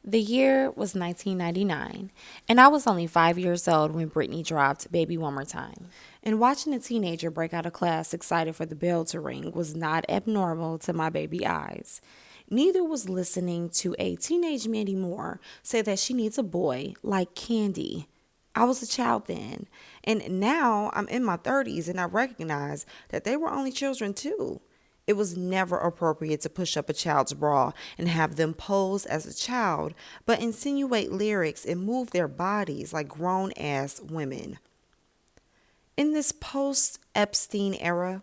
The year was 1999, and I was only 5 years old when Britney dropped Baby One More Time. And watching a teenager break out of class excited for the bell to ring was not abnormal to my baby eyes. Neither was listening to a teenage Mandy Moore say that she needs a boy like Candy. I was a child then, and now I'm in my 30s and I recognize that they were only children too. It was never appropriate to push up a child's bra and have them pose as a child, but insinuate lyrics and move their bodies like grown ass women. In this post Epstein era,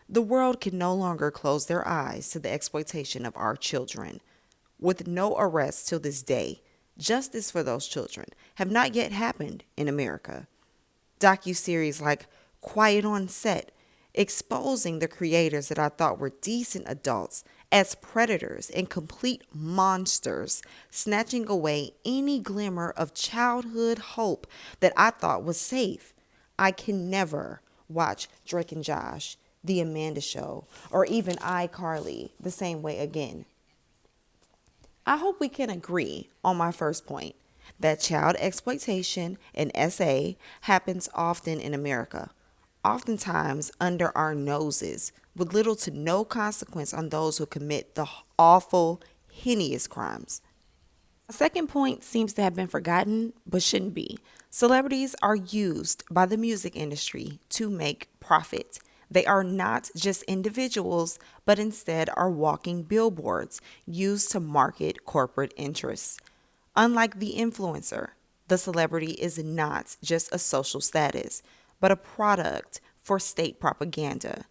the world can no longer close their eyes to the exploitation of our children. With no arrests till this day, justice for those children have not yet happened in America. Docuseries like Quiet on Set exposing the creators that I thought were decent adults as predators and complete monsters, snatching away any glimmer of childhood hope that I thought was safe. I can never watch Drake and Josh, The Amanda Show, or even iCarly the same way again. I hope we can agree on my first point that child exploitation and SA happens often in America, oftentimes under our noses, with little to no consequence on those who commit the awful, heinous crimes. A second point seems to have been forgotten, but shouldn't be. Celebrities are used by the music industry to make profit. They are not just individuals, but instead are walking billboards used to market corporate interests. Unlike the influencer, the celebrity is not just a social status, but a product for state propaganda.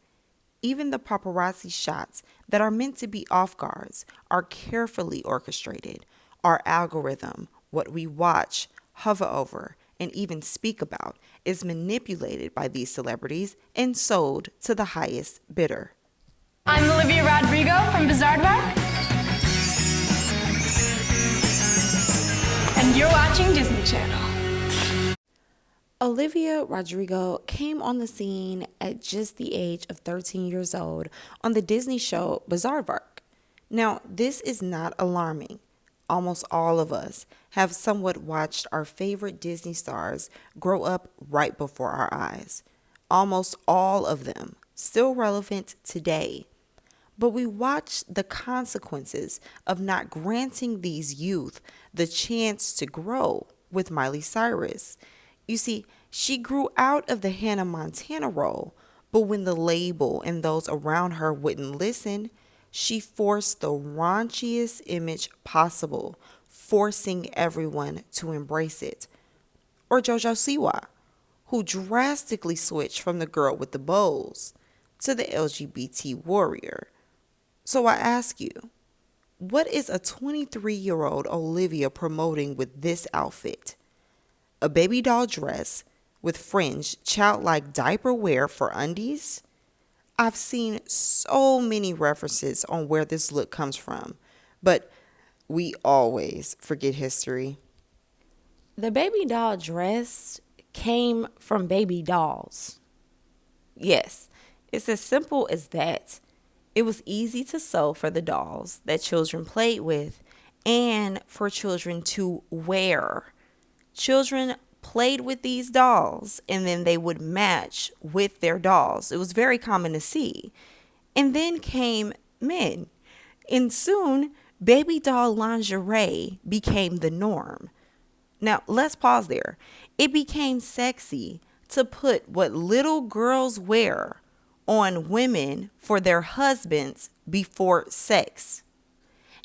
Even the paparazzi shots that are meant to be off guards are carefully orchestrated. Our algorithm, what we watch, hover over, and even speak about, is manipulated by these celebrities and sold to the highest bidder. I'm Olivia Rodrigo from Bazaardvark, and you're watching Disney Channel. Olivia Rodrigo came on the scene at just the age of 13 years old on the Disney show Bazaardvark. Now, this is not alarming. Almost all of us have somewhat watched our favorite Disney stars grow up right before our eyes. Almost all of them still relevant today. But we watch the consequences of not granting these youth the chance to grow with Miley Cyrus. You see, she grew out of the Hannah Montana role, but when the label and those around her wouldn't listen, she forced the raunchiest image possible, forcing everyone to embrace it. Or JoJo Siwa, who drastically switched from the girl with the bows to the LGBT warrior. So I ask you, what is a 23-year-old Olivia promoting with this outfit? A baby doll dress with fringed childlike diaper wear for undies? I've seen so many references on where this look comes from, but we always forget history. The baby doll dress came from baby dolls. Yes, it's as simple as that. It was easy to sew for the dolls that children played with and for children to wear. Children played with these dolls and then they would match with their dolls. It was very common to see. And then came men. And soon, baby doll lingerie became the norm. Now, let's pause there. It became sexy to put what little girls wear on women for their husbands before sex.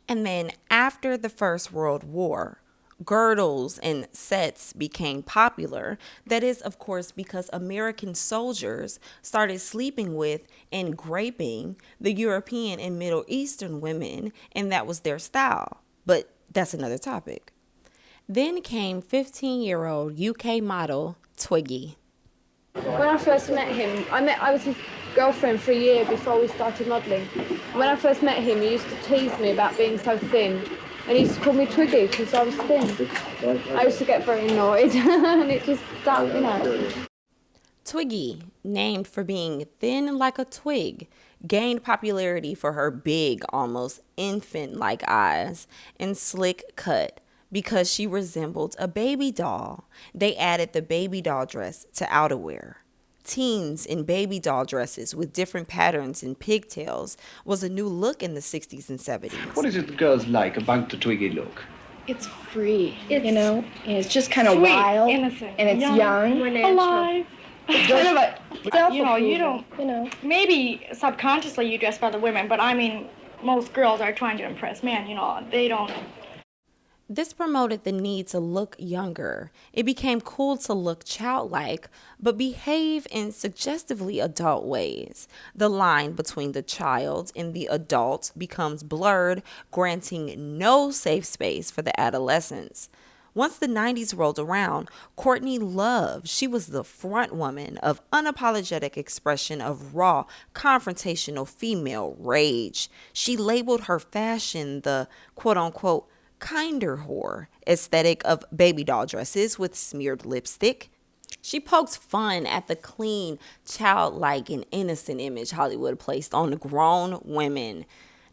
And then after the First World War, girdles and sets became popular. That is, of course, because American soldiers started sleeping with and graping the European and Middle Eastern women, and that was their style. But that's another topic. Then came 15-year-old UK model Twiggy. When I first met him, I was his girlfriend for a year before we started modelling. When I first met him, he used to tease me about being so thin. And he used to call me Twiggy because I was thin. I used to get very annoyed and it just stuck, you know. Twiggy, named for being thin like a twig, gained popularity for her big, almost infant-like eyes and slick cut, because she resembled a baby doll. They added the baby doll dress to outerwear. Teens in baby doll dresses with different patterns and pigtails was a new look in the 60s and 70s. What is it the girls like about the Twiggy look? It's free, and it's just kind of wild, innocent, and it's young, alive. It's kind of a You don't. Maybe subconsciously you dress for the women, but I mean, most girls are trying to impress men. They don't. This promoted the need to look younger. It became cool to look childlike, but behave in suggestively adult ways. The line between the child and the adult becomes blurred, granting no safe space for the adolescents. Once the 90s rolled around, Courtney Love, she was the front woman of unapologetic expression of raw, confrontational female rage. She labeled her fashion the quote-unquote kinder whore aesthetic of baby doll dresses with smeared lipstick. She poked fun at the clean, childlike, and innocent image Hollywood placed on the grown women.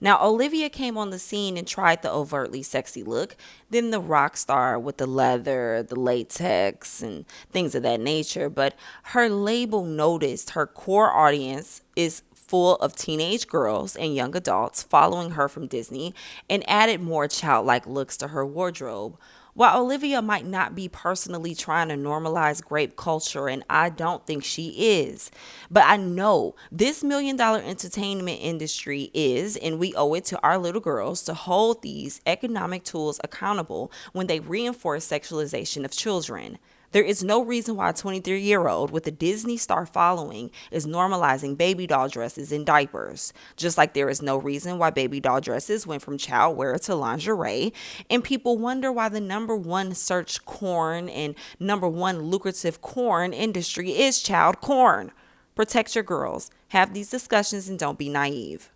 Now, Olivia came on the scene and tried the overtly sexy look, then the rock star with the leather, the latex, and things of that nature. But her label noticed her core audience is full of teenage girls and young adults following her from Disney and added more childlike looks to her wardrobe. While Olivia might not be personally trying to normalize grape culture, and I don't think she is, but I know this $1 million entertainment industry is, and we owe it to our little girls to hold these economic tools accountable when they reinforce sexualization of children. There is no reason why a 23-year-old with a Disney star following is normalizing baby doll dresses and diapers, just like there is no reason why baby doll dresses went from child wear to lingerie, and people wonder why the #1 search corn and #1 lucrative corn industry is child corn. Protect your girls. Have these discussions and don't be naive.